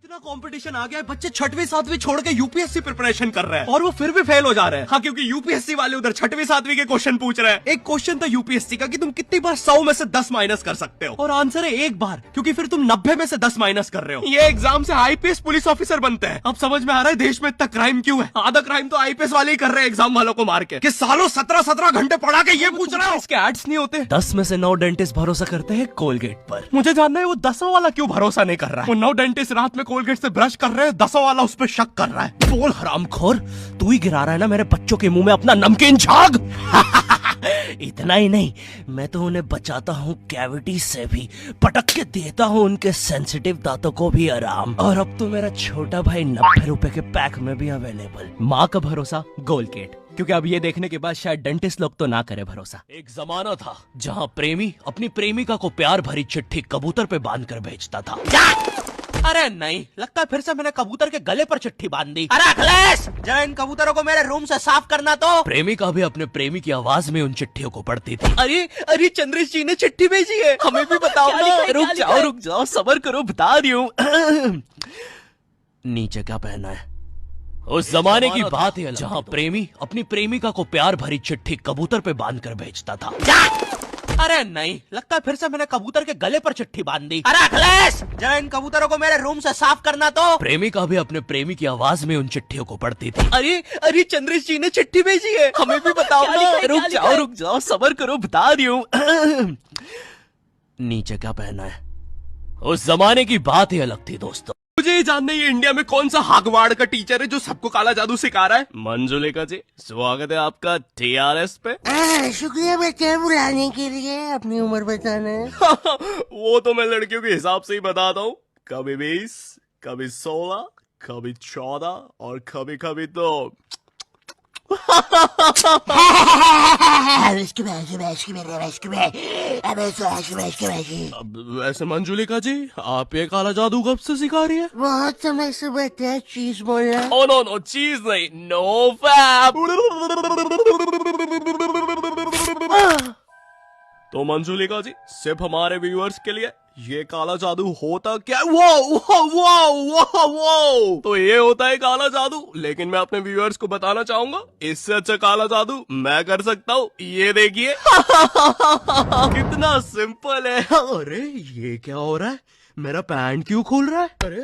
इतना कंपटीशन आ गया है, बच्चे 6वीं 7वीं छोड़ के यूपीएससी प्रिपरेशन कर रहे हैं और वो फिर भी फेल हो जा रहे हैं। हाँ, क्योंकि यूपीएससी वाले उधर 6वीं 7वीं के क्वेश्चन पूछ रहे हैं। एक क्वेश्चन था यूपीएससी का कि तुम कितनी बार 100 में से 10 माइनस कर सकते हो, और आंसर है एक बार, क्योंकि फिर तुम 90 में से 10 माइनस कर रहे हो। ये एग्जाम से आईपीएस पुलिस ऑफिसर बनते हैं। अब समझ में आ रहा है देश में इतना क्राइम क्यों है। आधा क्राइम तो आईपीएस वाले ही कर रहे हैं एग्जाम वालों को मार के, कि सालों 17-17 घंटे पढ़ा के ये पूछ रहे हो। इसके एड्स नहीं होते। 10 में से 9 डेंटिस्ट भरोसा करते हैं कोलगेट पर। मुझे जानना है वो 10वां वाला क्यों भरोसा नहीं कर रहा है। वो 9 डेंटिस्ट रात में कोलगेट से ब्रश कर रहे हैं, 10वां वाला उस पर शक कर रहा है। बोल हरामखोर, तू ही गिरा रहा है ना मेरे बच्चों के मुंह में अपना नमकीन झाग। इतना ही नहीं, मैं तो उन्हें बचाता हूँ कैविटी से भी, पटक के देता हूँ उनके सेंसिटिव दांतों को भी आराम। और अब तो मेरा छोटा भाई 90 रुपए के पैक में भी अवेलेबल। माँ का भरोसा कोलगेट, क्योंकि अब ये देखने के बाद शायद डेंटिस्ट लोग तो ना करे भरोसा। एक जमाना था जहाँ प्रेमी अपनी प्रेमिका को प्यार भरी चिट्ठी कबूतर पे बांध कर भेजता था। अरे नहीं, लगता है फिर से मैंने कबूतर के गले पर चिट्ठी बांध दी। अरे अखिलेश, जरा इन कबूतरों को मेरे रूम से साफ करना तो। प्रेमिका भी अपने प्रेमी की आवाज में उन चिट्ठियों को पढ़ती थी। अरे चंद्रेश जी ने चिट्ठी भेजी है, हमें भी बताओ ना। रुक जाओ, सब्र करो, बता रही हूँ। नीचे क्या पहना है? उस जमाने की बात है जहाँ प्रेमी अपनी प्रेमिका को प्यार भरी चिट्ठी कबूतर पे बांध कर भेजता था। अरे नहीं, लगता है फिर से मैंने कबूतर के गले पर चिट्ठी बांध दी। अरे अखिलेश, जरा इन कबूतरों को मेरे रूम से साफ करना तो। प्रेमिका भी अपने प्रेमी की आवाज में उन चिट्ठियों को पढ़ती थी। अरे चंद्रेश जी ने चिट्ठी भेजी है, हमें भी बताओ ना। रुक जाओ, सब्र करो, बता रही हूँ। नीचे क्या पहना है? उस जमाने की बात ही अलग थी दोस्तों। मुझे ये जानना है, ये इंडिया में कौन सा हार्वर्ड का टीचर है जो सबको काला जादू सिखा रहा है? मंजुलिका जी, स्वागत है आपका टीआरएस पे। शुक्रिया बेटे बुलाने के लिए। अपनी उम्र बताना है। वो तो मैं लड़कियों के हिसाब से ही बताता हूँ, कभी 20, कभी 16, कभी 14 और कभी कभी तो वैसे मंजुलिका जी, आप ये काला जादू कब से सिखा रही है? बहुत समय से बेटे चीज बोलना। ओ नो, चीज नहीं, नो फैब। तो मंजुलिका जी, सिर्फ हमारे व्यूअर्स के लिए, ये काला जादू होता क्या? वो तो ये होता है काला जादू, लेकिन मैं अपने व्यूअर्स को बताना चाहूंगा, इससे अच्छा काला जादू मैं कर सकता हूँ। ये देखिए। कितना सिंपल है। अरे ये क्या हो रहा है? मेरा पैंट क्यों खुल रहा है? अरे